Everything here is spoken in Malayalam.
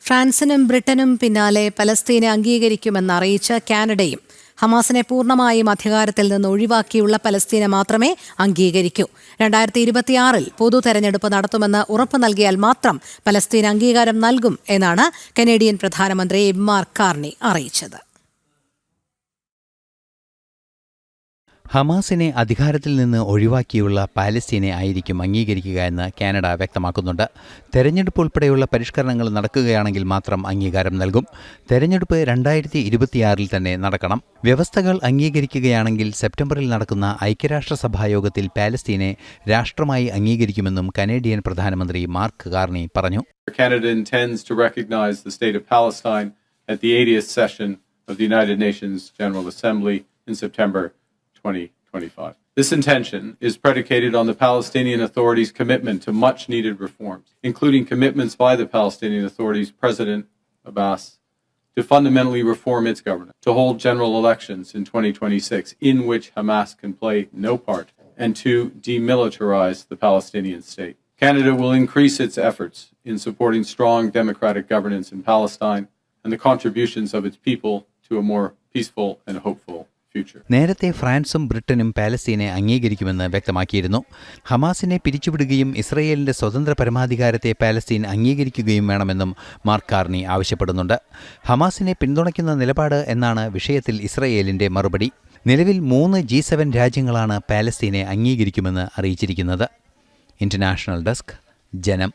ഫ്രാൻസിനും ബ്രിട്ടനും പിന്നാലെ പലസ്തീനെ അംഗീകരിക്കുമെന്നറിയിച്ച കാനഡയും ഹമാസിനെ പൂർണ്ണമായും അധികാരത്തിൽ നിന്ന് ഒഴിവാക്കിയുള്ള പലസ്തീനെ മാത്രമേ അംഗീകരിക്കൂ. 2026 പൊതു തെരഞ്ഞെടുപ്പ് നടത്തുമെന്ന് ഉറപ്പു നൽകിയാൽ മാത്രം പലസ്തീൻ അംഗീകാരം നൽകും എന്നാണ് കനേഡിയൻ പ്രധാനമന്ത്രി മാർക്ക് കാർണി അറിയിച്ചത്. ഹമാസിനെ അധികാരത്തിൽ നിന്ന് ഒഴിവാക്കിയുള്ള പാലസ്തീനെ ആയിരിക്കും അംഗീകരിക്കുക എന്ന് കാനഡ വ്യക്തമാക്കുന്നുണ്ട്. തെരഞ്ഞെടുപ്പ് ഉൾപ്പെടെയുള്ള പരിഷ്കരണങ്ങൾ നടക്കുകയാണെങ്കിൽ മാത്രം അംഗീകാരം നൽകും. തെരഞ്ഞെടുപ്പ് 2026 തന്നെ നടക്കണം. വ്യവസ്ഥകൾ അംഗീകരിക്കുകയാണെങ്കിൽ സെപ്റ്റംബറിൽ നടക്കുന്ന ഐക്യരാഷ്ട്രസഭാ യോഗത്തിൽ പാലസ്തീനെ രാഷ്ട്രമായി അംഗീകരിക്കുമെന്നും കനേഡിയൻ പ്രധാനമന്ത്രി മാർക്ക് കാർണി പറഞ്ഞു. Canada intends to recognize the state of Palestine at the 80th session of the United Nations General Assembly in September 2025. This intention is predicated on the Palestinian Authority's commitment to much-needed reforms, including commitments by the Palestinian Authority's President Abbas to fundamentally reform its government, to hold general elections in 2026 in which Hamas can play no part, and to demilitarize the Palestinian state. Canada will increase its efforts in supporting strong democratic governance in Palestine and the contributions of its people to a more peaceful and hopeful. നേരത്തെ ഫ്രാൻസും ബ്രിട്ടനും പാലസ്തീനെ അംഗീകരിക്കുമെന്ന് വ്യക്തമാക്കിയിരുന്നു. ഹമാസിനെ പിരിച്ചുവിടുകയും ഇസ്രയേലിന്റെ സ്വതന്ത്ര പരമാധികാരത്തെ പാലസ്തീൻ അംഗീകരിക്കുകയും വേണമെന്നും മാർക്ക് കാർണി ആവശ്യപ്പെടുന്നുണ്ട്. ഹമാസിനെ പിന്തുണയ്ക്കുന്ന നിലപാട് എന്നാണ് വിഷയത്തിൽ ഇസ്രയേലിന്റെ മറുപടി. നിലവിൽ 3 G7 രാജ്യങ്ങളാണ് പാലസ്തീനെ അംഗീകരിക്കുമെന്ന് അറിയിച്ചിരിക്കുന്നത്. ഇന്റർനാഷണൽ ഡെസ്ക്, ജനം.